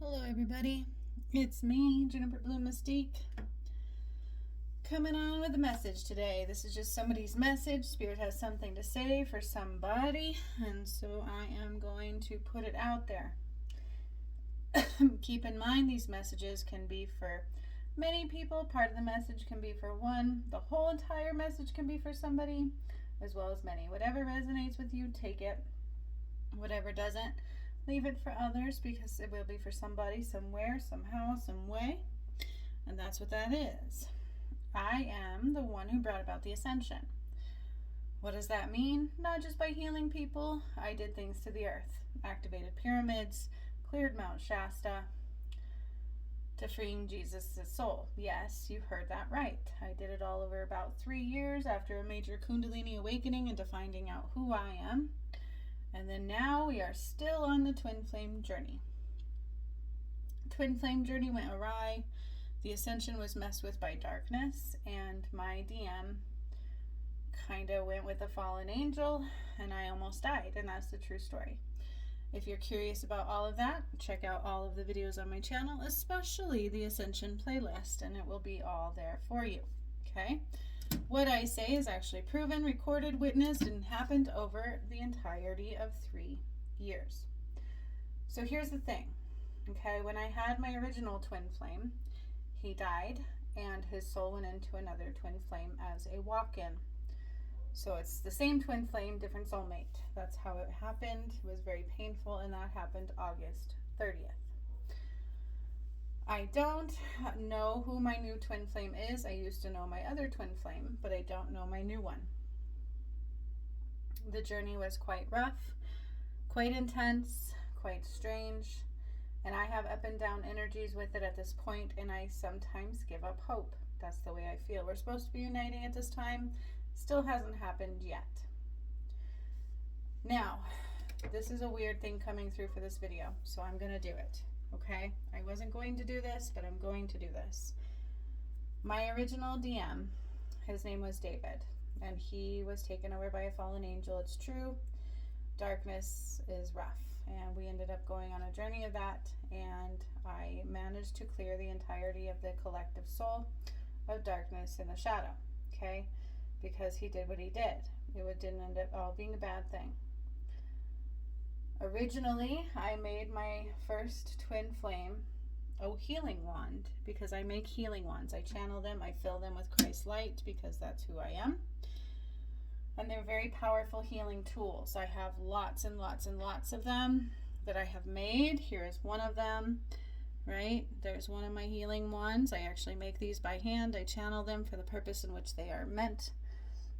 Hello everybody, it's me, Juniper Blue Mystique, coming on with a message today. This is just somebody's message. Spirit has something to say for somebody, and so I am going to put it out there. Keep in mind, these messages can be for many people. Part of the message can be for one. The whole entire message can be for somebody, as well as many. Whatever resonates with you, take it. Whatever doesn't, leave it for others, because it will be for somebody, somewhere, somehow, some way. And that's what that is. I am the one who brought about the ascension. What does that mean? Not just by healing people. I did things to the earth. Activated pyramids, cleared Mount Shasta, to freeing Jesus' soul. Yes, you heard that right. I did it all over about 3 years after a major Kundalini awakening into finding out who I am. And then now we are still on the twin flame journey. Twin flame journey went awry. The ascension was messed with by darkness, and my DM kind of went with a fallen angel, and I almost died, and that's the true story. If you're curious about all of that, check out all of the videos on my channel, especially the Ascension playlist, and it will be all there for you. Okay? What I say is actually proven, recorded, witnessed, and happened over the entirety of 3 years. So here's the thing. Okay, when I had my original twin flame, he died, and his soul went into another twin flame as a walk-in. So it's the same twin flame, different soulmate. That's how it happened. It was very painful, and that happened August 30th. I don't know who my new twin flame is. I used to know my other twin flame, but I don't know my new one. The journey was quite rough, quite intense, quite strange, and I have up and down energies with it at this point, and I sometimes give up hope. That's the way I feel. We're supposed to be uniting at this time. Still hasn't happened yet. Now, this is a weird thing coming through for this video, so I'm going to do it. Okay? I wasn't going to do this, but I'm going to do this. My original DM, his name was David, and he was taken over by a fallen angel. It's true. Darkness is rough, and we ended up going on a journey of that, and I managed to clear the entirety of the collective soul of darkness in the shadow. Okay? Because he did what he did. It didn't end up all being a bad thing. Originally, I made my first twin flame a healing wand, because I make healing wands. I channel them, I fill them with Christ light, because that's who I am. And they're very powerful healing tools. I have lots and lots and lots of them that I have made. Here is one of them, right? There's one of my healing wands. I actually make these by hand. I channel them for the purpose in which they are meant.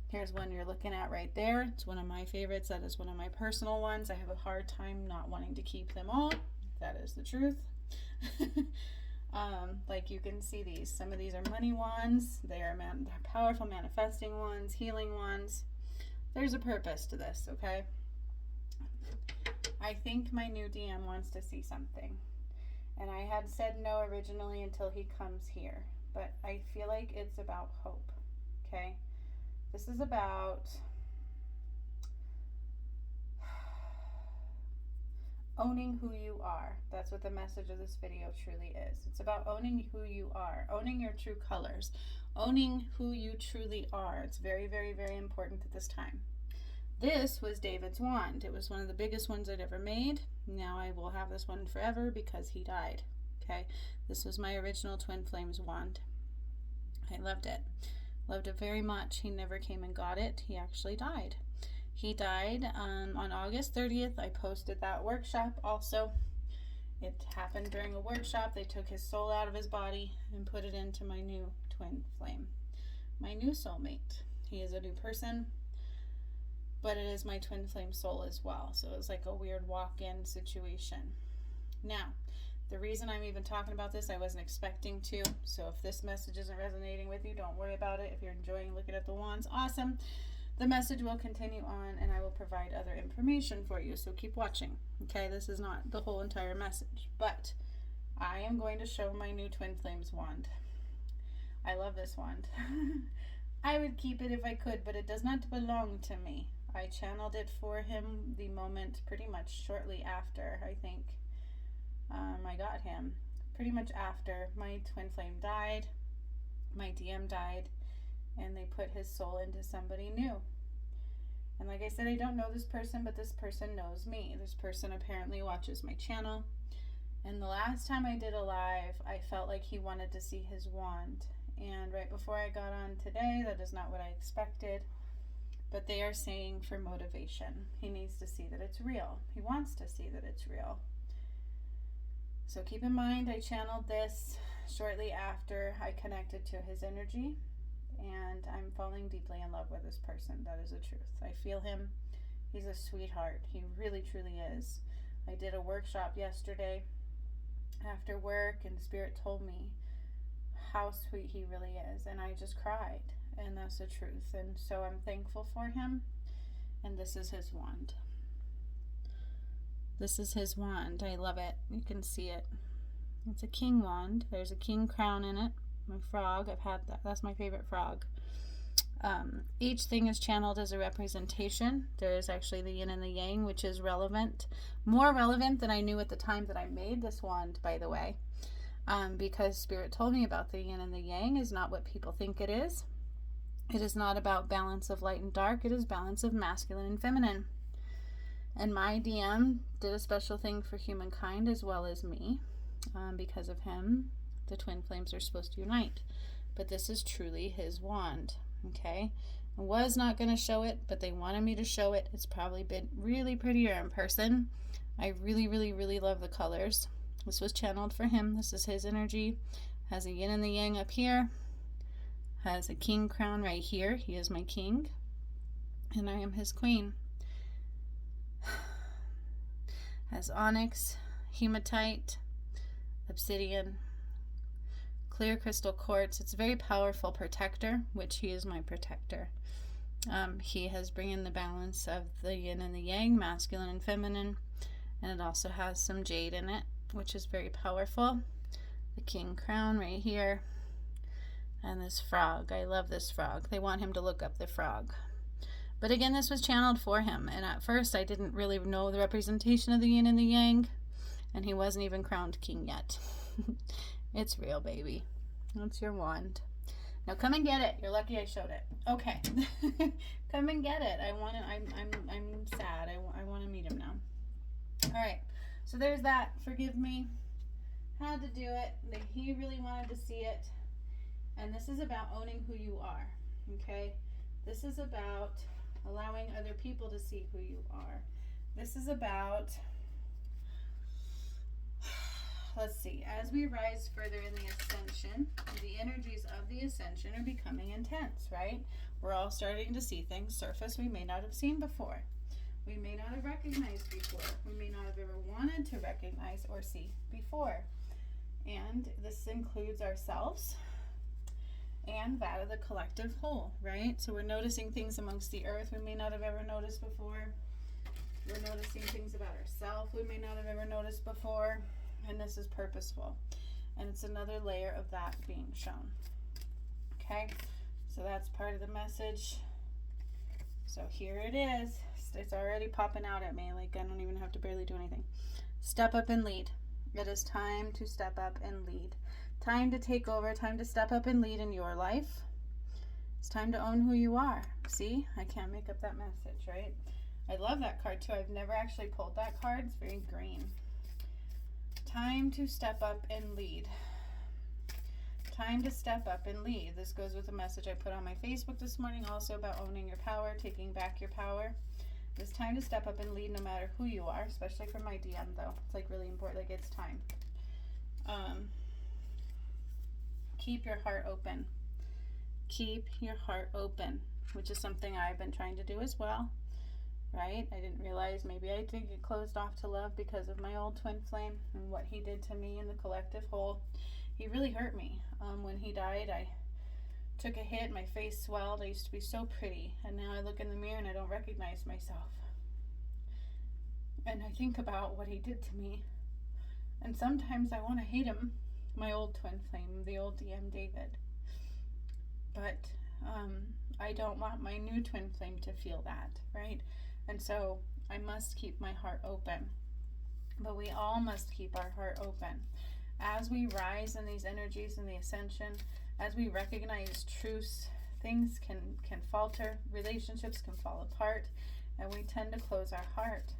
Here's one you're looking at right there. It's one of my favorites. That is one of my personal ones. I have a hard time not wanting to keep them all. That is the truth. Like you can see these. Some of these are money wands. They're powerful manifesting ones, healing ones. There's a purpose to this, okay? I think my new DM wants to see something. And I had said no originally until he comes here. But I feel like it's about hope, okay? This is about owning who you are. That's what the message of this video truly is. It's about owning who you are, owning your true colors, owning who you truly are. It's very, very, very important at this time. This was David's wand. It was one of the biggest ones I'd ever made. Now I will have this one forever because he died. Okay, this was my original Twin Flames wand. I loved it. Loved it very much. He never came and got it. He actually died. He died on August 30th. I posted that workshop also. It happened during a workshop. They took his soul out of his body and put it into my new twin flame. My new soulmate. He is a new person, but it is my twin flame soul as well. So it was like a weird walk-in situation. Now, the reason I'm even talking about this, I wasn't expecting to. So if this message isn't resonating with you, don't worry about it. If you're enjoying looking at the wands, awesome. The message will continue on, and I will provide other information for you. So keep watching. Okay, this is not the whole entire message, but I am going to show my new Twin Flames wand. I love this wand. I would keep it if I could, but it does not belong to me. I channeled it for him the moment pretty much shortly after, I think. I got him pretty much after my twin flame died, my DM died, and they put his soul into somebody new. And like I said, I don't know this person, but this person knows me. This person apparently watches my channel. And the last time I did a live, I felt like he wanted to see his wand. And right before I got on today, that is not what I expected. But they are saying for motivation. He needs to see that it's real. He wants to see that it's real. So keep in mind, I channeled this shortly after I connected to his energy. And I'm falling deeply in love with this person. That is the truth. I feel him. He's a sweetheart. He really, truly is. I did a workshop yesterday after work, and Spirit told me how sweet he really is. And I just cried. And that's the truth. And so I'm thankful for him. And this is his wand. This is his wand. I love it. You can see it. It's a king wand. There's a king crown in it. My frog, I've had that. That's my favorite frog. Each thing is channeled as a representation. There's actually the yin and the yang, which is relevant. More relevant than I knew at the time that I made this wand, by the way. Because Spirit told me about the yin and the yang is not what people think it is. It is not about balance of light and dark. It is balance of masculine and feminine. And my DM did a special thing for humankind as well as me. Because of him, the twin flames are supposed to unite. But this is truly his wand. Okay? I was not going to show it, but they wanted me to show it. It's probably been really prettier in person. I really, really, really love the colors. This was channeled for him. This is his energy. Has a yin and the yang up here. Has a king crown right here. He is my king. And I am his queen. Has onyx, hematite, obsidian, clear crystal quartz. It's a very powerful protector, which he is my protector. He has bringing the balance of the yin and the yang, masculine and feminine. And it also has some jade in it, which is very powerful. The king crown right here. And this frog. I love this frog. They want him to look up the frog. But again, this was channeled for him. And at first, I didn't really know the representation of the yin and the yang. And he wasn't even crowned king yet. It's real, baby. That's your wand. Now come and get it. You're lucky I showed it. Okay. Come and get it. I'm sad. I want to meet him now. All right. So there's that. Forgive me. Had to do it. He really wanted to see it. And this is about owning who you are. Okay? This is about allowing other people to see who you are. This is about, let's see, as we rise further in the ascension, the energies of the ascension are becoming intense, right? We're all starting to see things surface we may not have seen before. We may not have recognized before. We may not have ever wanted to recognize or see before. And this includes ourselves and that of the collective whole, right? So we're noticing things amongst the earth we may not have ever noticed before. We're noticing things about ourselves we may not have ever noticed before. And this is purposeful. And it's another layer of that being shown. Okay? So that's part of the message. So here it is. It's already popping out at me. Like I don't even have to barely do anything. Step up and lead. It is time to step up and lead. Time to take over. Time to step up and lead in your life. It's time to own who you are. See? I can't make up that message, right? I love that card too. I've never actually pulled that card. It's very green. Time to step up and lead. Time to step up and lead. This goes with a message I put on my Facebook this morning also about owning your power, taking back your power. It's time to step up and lead no matter who you are, especially for my DM though. It's like really important. Like it's time. Keep your heart open. Keep your heart open, which is something I've been trying to do as well. Right? I didn't realize maybe I did get closed off to love because of my old twin flame and what he did to me in the collective whole. He really hurt me. When he died, I took a hit. My face swelled. I used to be so pretty. And now I look in the mirror and I don't recognize myself. And I think about what he did to me. And sometimes I want to hate him. My old twin flame, the old DM David. But I don't want my new twin flame to feel that, right? And so I must keep my heart open. But we all must keep our heart open. As we rise in these energies in the ascension, as we recognize truths, things can falter, relationships can fall apart, and we tend to close our heart.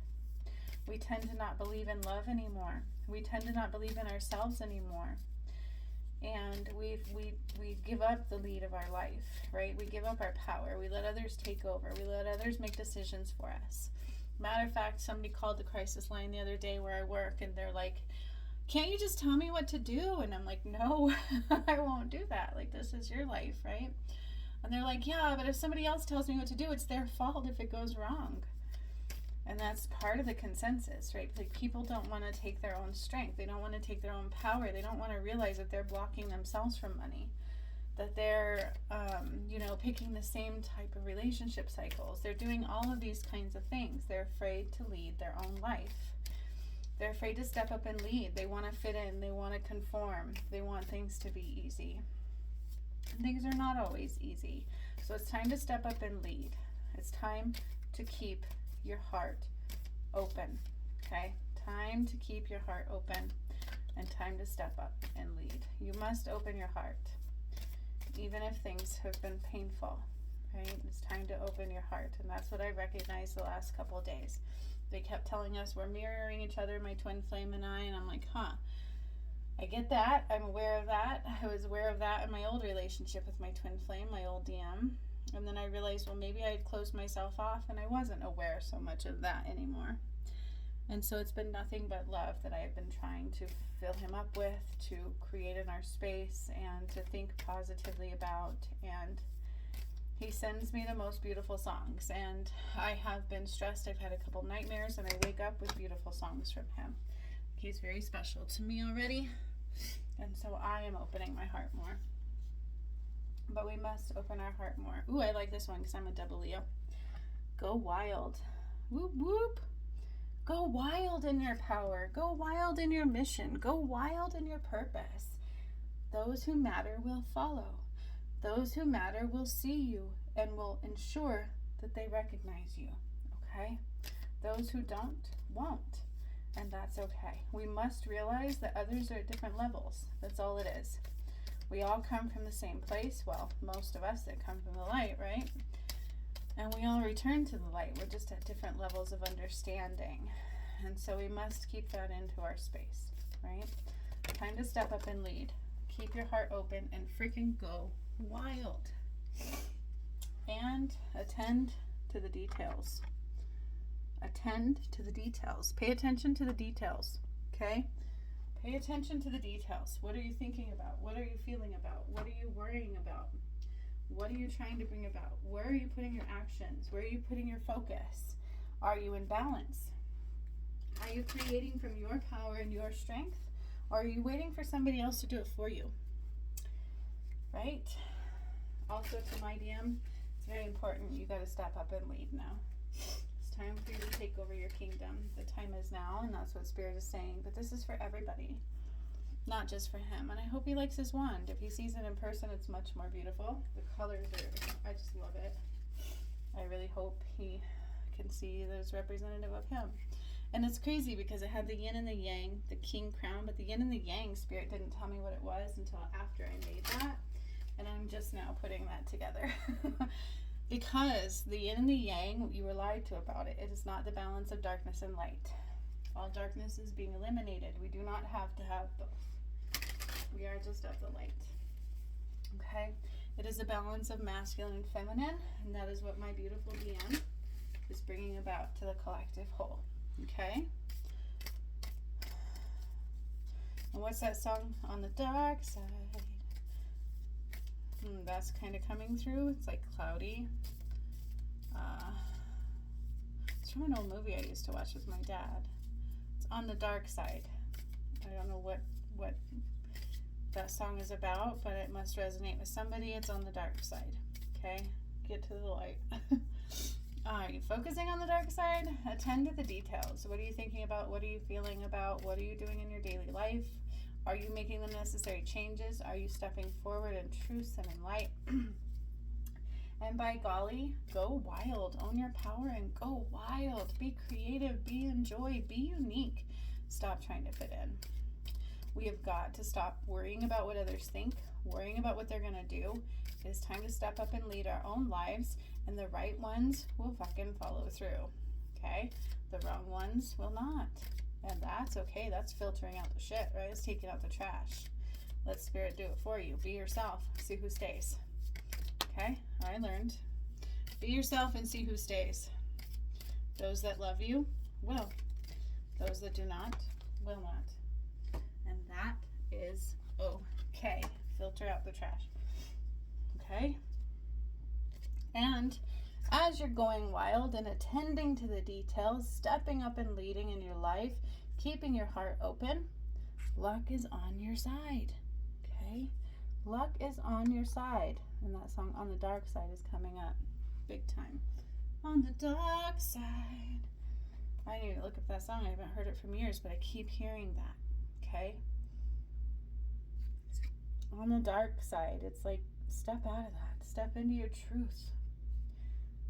We tend to not believe in love anymore. We tend to not believe in ourselves anymore. And we give up the lead of our life, right? We give up our power. We let others take over. We let others make decisions for us. Matter of fact, somebody called the crisis line the other day where I work, and they're like, can't you just tell me what to do? And I'm like, no, I won't do that. Like, this is your life, right? And they're like, yeah, but if somebody else tells me what to do, it's their fault if it goes wrong. And that's part of the consensus, right? Like, people don't want to take their own strength. They don't want to take their own power. They don't want to realize that they're blocking themselves from money, that they're, picking the same type of relationship cycles. They're doing all of these kinds of things. They're afraid to lead their own life. They're afraid to step up and lead. They want to fit in. They want to conform. They want things to be easy. And things are not always easy. So it's time to step up and lead. It's time to keep your heart open, okay? Time to keep your heart open and time to step up and lead. You must open your heart, even if things have been painful, right? It's time to open your heart, and that's what I recognized the last couple of days. They kept telling us we're mirroring each other, my twin flame and I, and I'm like, I get that. I'm aware of that. I was aware of that in my old relationship with my twin flame, my old DM. And then I realized, well, maybe I had closed myself off and I wasn't aware so much of that anymore. And so it's been nothing but love that I have been trying to fill him up with, to create in our space, and to think positively about. And he sends me the most beautiful songs. And I have been stressed. I've had a couple nightmares, and I wake up with beautiful songs from him. He's very special to me already. And so I am opening my heart more. But we must open our heart more. Ooh, I like this one because I'm a double Leo. Go wild. Whoop, whoop. Go wild in your power. Go wild in your mission. Go wild in your purpose. Those who matter will follow. Those who matter will see you and will ensure that they recognize you. Okay? Those who don't, won't. And that's okay. We must realize that others are at different levels. That's all it is. We all come from the same place. Well, most of us that come from the light, right? And we all return to the light. We're just at different levels of understanding. And so we must keep that into our space, right? Time to step up and lead. Keep your heart open and freaking go wild. And attend to the details. Attend to the details. Pay attention to the details, okay? Pay attention to the details. What are you thinking about? What are you feeling about? What are you worrying about? What are you trying to bring about? Where are you putting your actions? Where are you putting your focus? Are you in balance? Are you creating from your power and your strength? Or are you waiting for somebody else to do it for you? Right? Also to my DM, it's very important. You got to step up and lead now. It's time for you to take over your kingdom. The time is now, and that's what Spirit is saying. But this is for everybody, not just for him. And I hope he likes his wand. If he sees it in person, it's much more beautiful. The colors are, I just love it. I really hope he can see that it's representative of him. And it's crazy because it had the yin and the yang, the king crown, but the yin and the yang, Spirit didn't tell me what it was until after I made that. And I'm just now putting that together. Because the yin and the yang, you were lied to about it. It is not the balance of darkness and light. All darkness is being eliminated. We do not have to have both. We are just of the light. Okay? It is a balance of masculine and feminine, and that is what my beautiful DM is bringing about to the collective whole. Okay? And what's that song? On the dark side. That's kind of coming through. It's like cloudy. It's from an old movie I used to watch with my dad. It's On the Dark Side. I don't know what that song is about, but it must resonate with somebody. It's on the dark side. Okay? Get to the light. Are you focusing on the dark side? Attend to the details. What are you thinking about? What are you feeling about? What are you doing in your daily life? Are you making the necessary changes? Are you stepping forward in truth and in light? And by golly, go wild. Own your power and go wild. Be creative. Be enjoy. Be unique. Stop trying to fit in. We have got to stop worrying about what others think, worrying about what they're going to do. It is time to step up and lead our own lives, and the right ones will fucking follow through, okay? The wrong ones will not, and that's okay. That's filtering out the shit, right? It's taking out the trash. Let Spirit do it for you. Be yourself. See who stays, okay? I learned. Be yourself and see who stays. Those that love you will. Those that do not will not. And that is okay. Filter out the trash. Okay? And as you're going wild and attending to the details, stepping up and leading in your life, keeping your heart open, luck is on your side. Okay? Luck is on your side. And that song, On the Dark Side, is coming up big time. On the dark side. I need to look up that song. I haven't heard it from years, but I keep hearing that. Okay? On the dark side. It's like, step out of that. Step into your truth.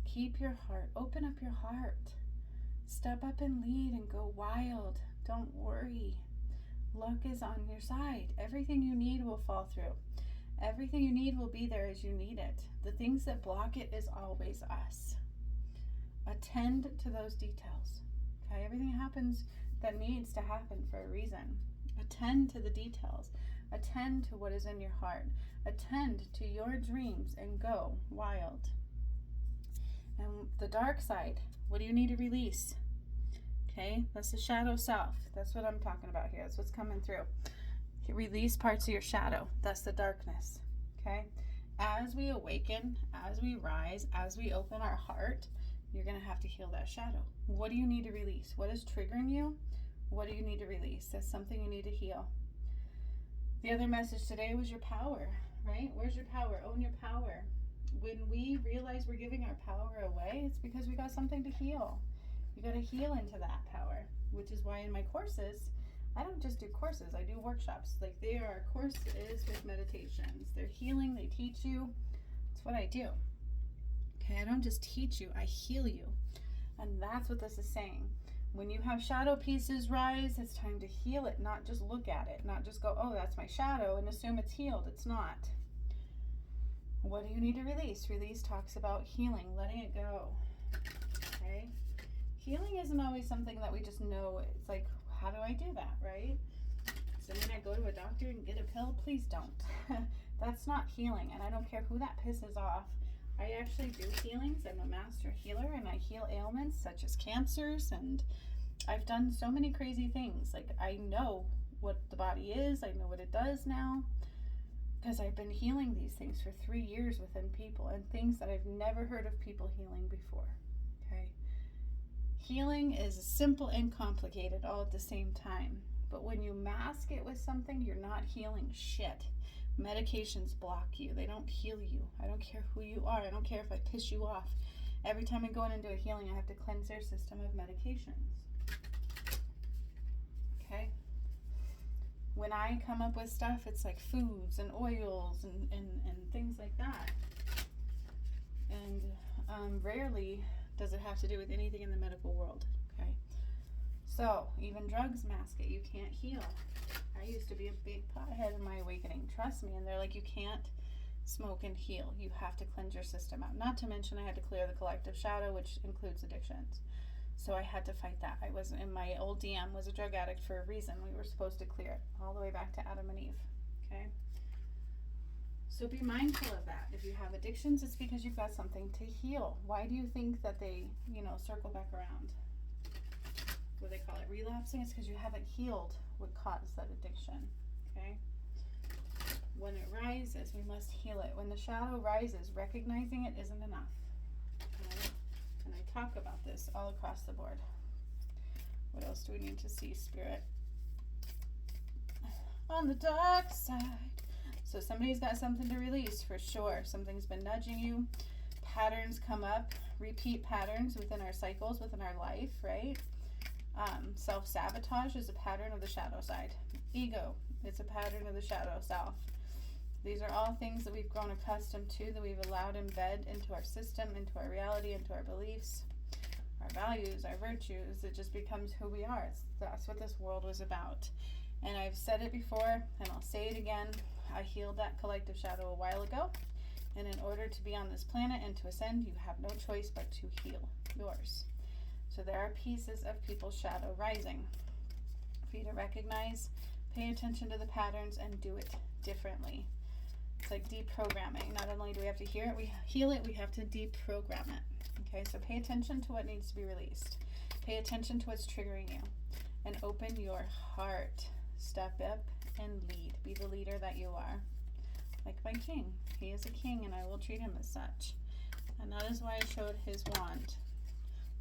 Keep your heart. Open up your heart. Step up and lead and go wild. Don't worry. Luck is on your side. Everything you need will fall through. Everything you need will be there as you need it. The things that block it is always us. Attend to those details. Okay? Everything happens that needs to happen for a reason. Attend to the details. Attend to what is in your heart. Attend to your dreams and go wild. And the dark side, what do you need to release? Okay, that's the shadow self. That's what I'm talking about here. That's what's coming through. Release parts of your shadow. That's the darkness. Okay, as we awaken, as we rise, as we open our heart, you're going to have to heal that shadow. What do you need to release? What is triggering you? What do you need to release? That's something you need to heal. The other message today was your power, right? Where's your power? Own your power. When we realize we're giving our power away, it's because we got something to heal. You got to heal into that power, which is why in my courses, I don't just do courses, I do workshops. Like, they are courses with meditations. They're healing, they teach you. It's what I do. Okay, I don't just teach you, I heal you. And that's what this is saying. When you have shadow pieces rise, it's time to heal it, not just look at it, not just go, oh, that's my shadow, and assume it's healed. It's not. What do you need to release? Release talks about healing, letting it go. Okay? Healing isn't always something that we just know. It's like, how do I do that, right? Does that mean I go to a doctor and get a pill? Please don't. That's not healing, and I don't care who that pisses off. I actually do healings. I'm a master healer, and I heal ailments such as cancers, and I've done so many crazy things. Like, I know what the body is. I know what it does now because I've been healing these things for 3 years within people, and things that I've never heard of people healing before. Okay? Healing is simple and complicated all at the same time. But when you mask it with something, you're not healing shit. Medications block you. They don't heal you. I don't care who you are. I don't care if I piss you off. Every time I go in and do a healing, I have to cleanse their system of medications. Okay? When I come up with stuff, it's like foods and oils and things like that. And rarely does it have to do with anything in the medical world. Okay? So, even drugs mask it. You can't heal. I used to be a big pothead in my awakening. Trust me. And they're like, you can't smoke and heal. You have to cleanse your system out. Not to mention I had to clear the collective shadow, which includes addictions. So I had to fight that. I was in my old DM was a drug addict for a reason. We were supposed to clear it all the way back to Adam and Eve. Okay? So be mindful of that. If you have addictions, it's because you've got something to heal. Why do you think that they, circle back around? What they call it, relapsing? It's because you haven't healed what caused that addiction. Okay? When it rises, we must heal it. When the shadow rises, recognizing it isn't enough. Okay? And I talk about this all across the board. What else do we need to see, Spirit? On the dark side. So somebody's got something to release for sure. Something's been nudging you. Patterns come up. Repeat patterns within our cycles, within our life, right? Self-sabotage is a pattern of the shadow side. Ego, it's a pattern of the shadow self. These are all things that we've grown accustomed to, that we've allowed embed into our system, into our reality, into our beliefs. our values, our virtues. It just becomes who we are. That's what this world was about. And I've said it before, and I'll say it again. I healed that collective shadow a while ago. And in order to be on this planet and to ascend, you have no choice but to heal yours. So there are pieces of people's shadow rising for you to recognize, pay attention to the patterns, and do it differently. It's like deprogramming. Not only do we have to hear it, we heal it, we have to deprogram it. Okay, so pay attention to what needs to be released. Pay attention to what's triggering you. And open your heart. Step up and lead. Be the leader that you are. Like my king. He is a king, and I will treat him as such. And that is why I showed his wand.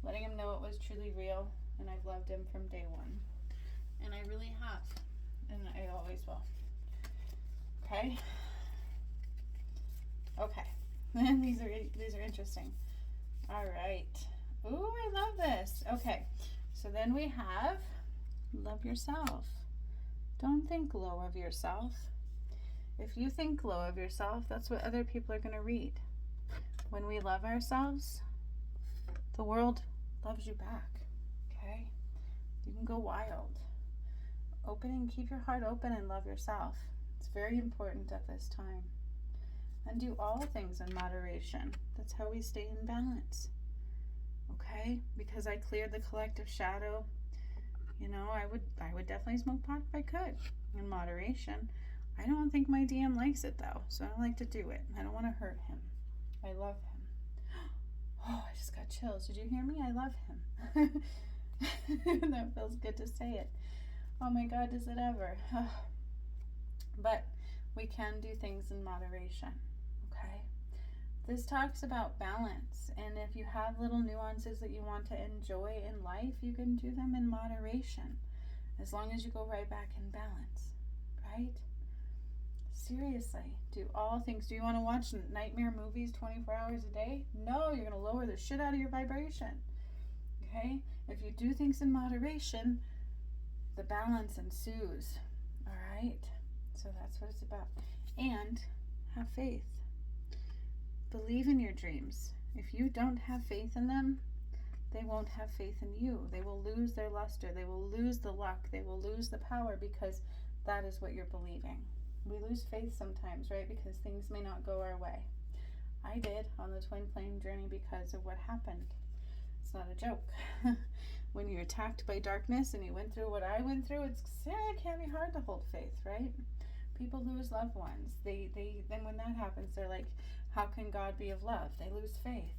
Letting him know it was truly real, and I've loved him from day one. And I really have. And I always will. Okay? Okay. these are interesting. All right. Ooh, I love this. Okay. So then we have love yourself. Don't think low of yourself. If you think low of yourself, that's what other people are going to read. When we love ourselves, the world loves you back. Okay? You can go wild. Open and keep your heart open and love yourself. It's very important at this time. And do all things in moderation. That's how we stay in balance. Okay? Because I cleared the collective shadow. You know, I would definitely smoke pot if I could, in moderation. I don't think my DM likes it though, so I don't like to do it. I don't want to hurt him. I love him. Oh, I just got chills. Did you hear me? I love him. That feels good to say it. Oh my God, does it ever? But we can do things in moderation, okay? This talks about balance, and if you have little nuances that you want to enjoy in life, you can do them in moderation, as long as you go right back in balance, right? Seriously, do all things. Do you want to watch nightmare movies 24 hours a day? No, you're going to lower the shit out of your vibration, okay? If you do things in moderation, the balance ensues, all right? So that's what it's about. And have faith. Believe in your dreams. If you don't have faith in them, they won't have faith in you. They will lose their luster. They will lose the luck. They will lose the power, because that is what you're believing. We lose faith sometimes, right? Because things may not go our way. I did on the twin flame journey because of what happened. It's not a joke. When you're attacked by darkness and you went through what I went through, it can be hard to hold faith, right? People lose loved ones. Then when that happens, they're like, how can God be of love? They lose faith.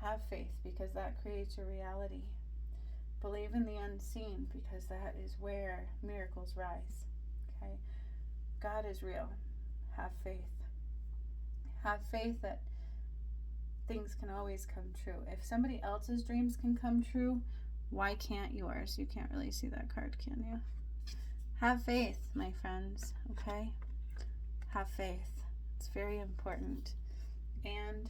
Have faith, because that creates your reality. Believe in the unseen, because that is where miracles rise. Okay? God is real. Have faith. Have faith that things can always come true. If somebody else's dreams can come true, why can't yours? You can't really see that card, can you? Have faith, my friends, okay? Have faith. It's very important. And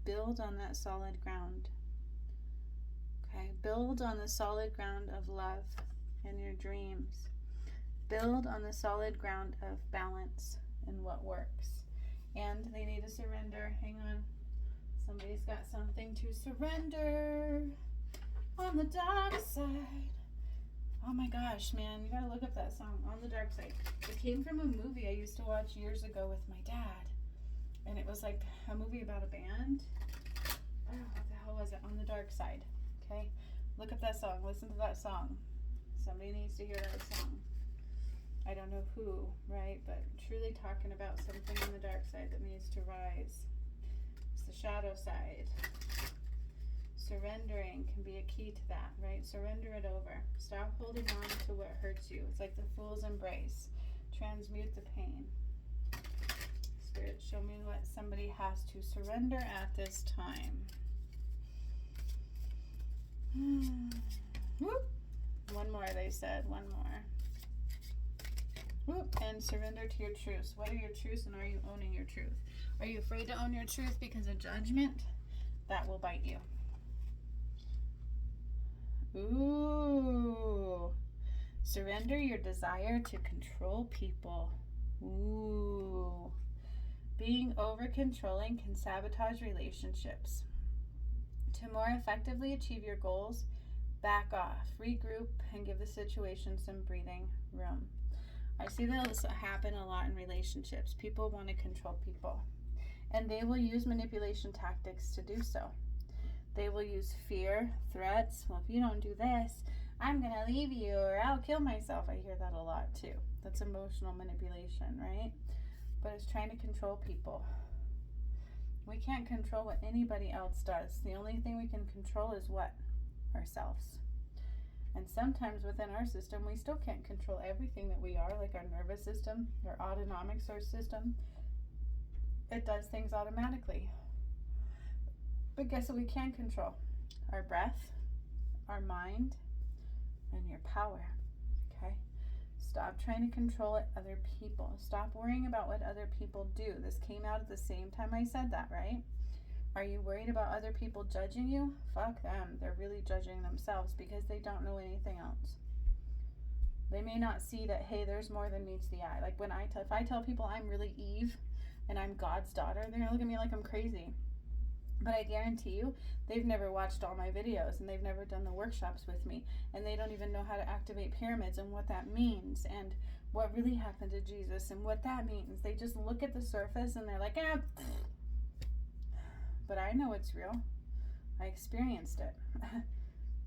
build on that solid ground. Okay? Build on the solid ground of love and your dreams. Build on the solid ground of balance and what works. And they need to surrender. Hang on. Somebody's got something to surrender on the dark side. Oh my gosh, man, you gotta look up that song, On the Dark Side. It came from a movie I used to watch years ago with my dad. And it was like a movie about a band. Oh, what the hell was it? On the Dark Side. Okay? Look up that song. Listen to that song. Somebody needs to hear that song. I don't know who, right? But truly talking about something on the dark side that needs to rise. It's the shadow side. Surrendering can be a key to that, right? Surrender it over. Stop holding on to what hurts you. It's like the fool's embrace. Transmute the pain. Spirit, show me what somebody has to surrender at this time. Whoop. One more, they said. One more. Whoop. And surrender to your truths. What are your truths, and are you owning your truth? Are you afraid to own your truth because of judgment? That will bite you. Ooh. Surrender your desire to control people. Ooh. Being over controlling can sabotage relationships. To more effectively achieve your goals, back off, regroup, and give the situation some breathing room. I see this happen a lot in relationships. People want to control people, and they will use manipulation tactics to do so. They will use fear, threats. Well, if you don't do this, I'm going to leave you or I'll kill myself. I hear that a lot too. That's emotional manipulation, right? But it's trying to control people. We can't control what anybody else does. The only thing we can control is what? Ourselves. And sometimes within our system, we still can't control everything that we are, like our nervous system, our autonomic source system. It does things automatically. But guess what we can control? Our breath, our mind, and your power. Okay? Stop trying to control other people. Stop worrying about what other people do. This came out at the same time I said that, right? Are you worried about other people judging you? Fuck them. They're really judging themselves because they don't know anything else. They may not see that, hey, there's more than meets the eye. Like if I tell people I'm really Eve and I'm God's daughter, they're going to look at me like I'm crazy. But I guarantee you, they've never watched all my videos and they've never done the workshops with me. And they don't even know how to activate pyramids and what that means and what really happened to Jesus and what that means. They just look at the surface and they're like, But I know it's real. I experienced it.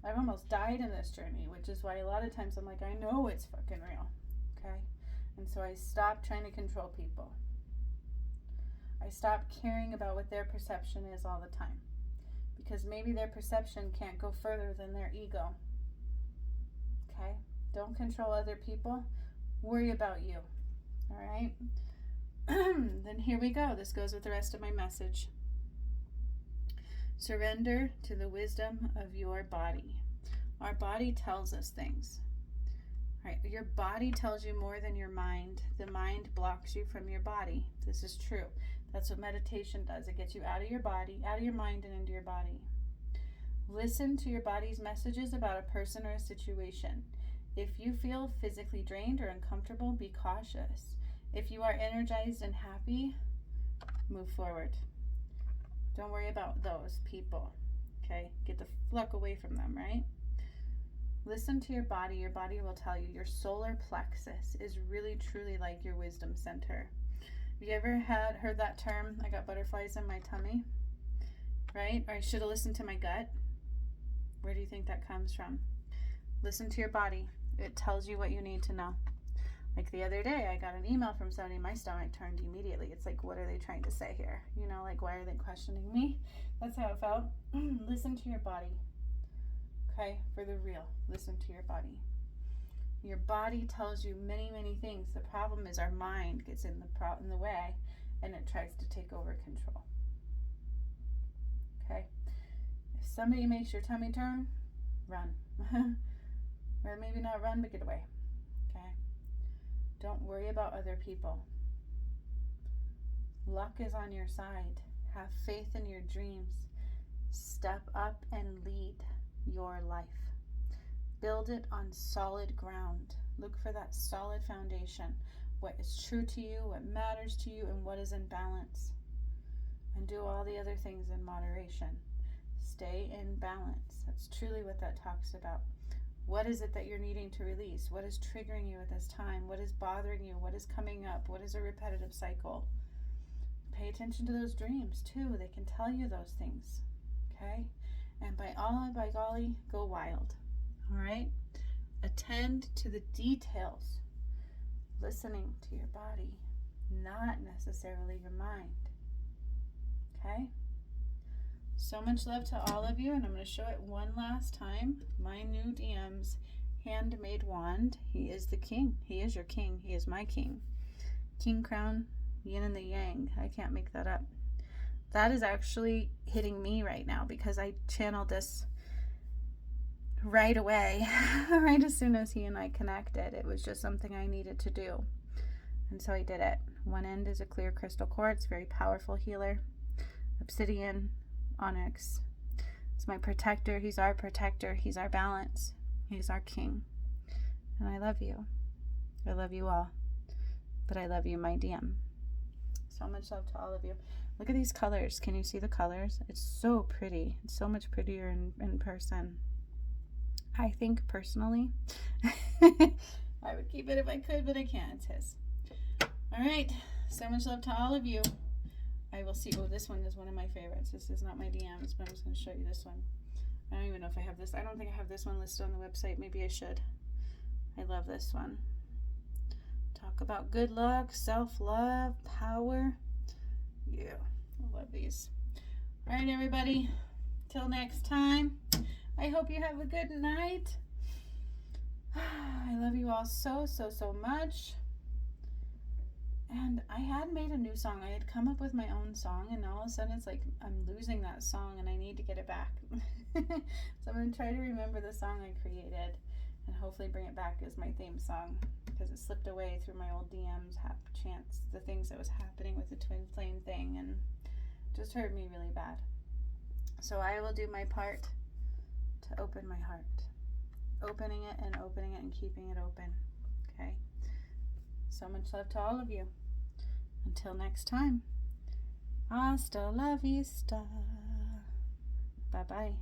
I've almost died in this journey, which is why a lot of times I'm like, I know it's fucking real. Okay? And so I stopped trying to control people. I stopped caring about what their perception is all the time. Because maybe their perception can't go further than their ego. Okay? Don't control other people. Worry about you. Alright? Then here we go. This goes with the rest of my message. Surrender to the wisdom of your body. Our body tells us things. Right? Your body tells you more than your mind. The mind blocks you from your body. This is true. That's what meditation does. It gets you out of your body, out of your mind, and into your body. Listen to your body's messages about a person or a situation. If you feel physically drained or uncomfortable, be cautious. If you are energized and happy, move forward. Don't worry about those people. Okay? Get the fuck away from them, right? Listen to your body. Your body will tell you. Your solar plexus is really, truly like your wisdom center. Have you ever heard that term, I got butterflies in my tummy? Right? Or I should have listened to my gut. Where do you think that comes from? Listen to your body. It tells you what you need to know. Like the other day, I got an email from somebody, my stomach turned immediately. It's like, what are they trying to say here? You know, like, why are they questioning me? That's how it felt. Listen to your body. Okay? For the real. Listen to your body. Your body tells you many, many things. The problem is our mind gets in the way and it tries to take over control. Okay? If somebody makes your tummy turn, run. Or maybe not run, but get away. Okay? Don't worry about other people. Luck is on your side. Have faith in your dreams. Step up and lead your life. Build it on solid ground. Look for that solid foundation. What is true to you, what matters to you, and what is in balance. And do all the other things in moderation. Stay in balance. That's truly what that talks about. What is it that you're needing to release? What is triggering you at this time? What is bothering you? What is coming up? What is a repetitive cycle? Pay attention to those dreams too. They can tell you those things. Okay? And by golly, go wild. All right? Attend to the details. Listening to your body, not necessarily your mind. Okay? So much love to all of you, and I'm going to show it one last time. My new DM's handmade wand. He is the king. He is your king. He is my king. King crown, yin and the yang. I can't make that up. That is actually hitting me right now because I channeled this right away, right as soon as he and I connected. It was just something I needed to do. And so I did it. One end is a clear crystal quartz, very powerful healer. Obsidian, onyx. It's my protector. He's our protector. He's our balance. He's our king. And I love you. I love you all. But I love you, my DM. So much love to all of you. Look at these colors. Can you see the colors? It's so pretty. It's so much prettier in person. I think personally, I would keep it if I could, but I can't. It's his. All right. So much love to all of you. I will see. Oh, this one is one of my favorites. This is not my DMs, but I'm just going to show you this one. I don't even know if I have this. I don't think I have this one listed on the website. Maybe I should. I love this one. Talk about good luck, self-love, power. Yeah, I love these. All right, everybody. Till next time. I hope you have a good night. I love you all so, so, so much. And I had made a new song. I had come up with my own song, and all of a sudden it's like I'm losing that song and I need to get it back. So I'm going to try to remember the song I created and hopefully bring it back as my theme song, because it slipped away through my old DMs, chance, the things that was happening with the twin flame thing, and just hurt me really bad. So I will do my part to open my heart. Opening it and keeping it open. Okay? So much love to all of you. Until next time. Hasta la vista. Bye-bye.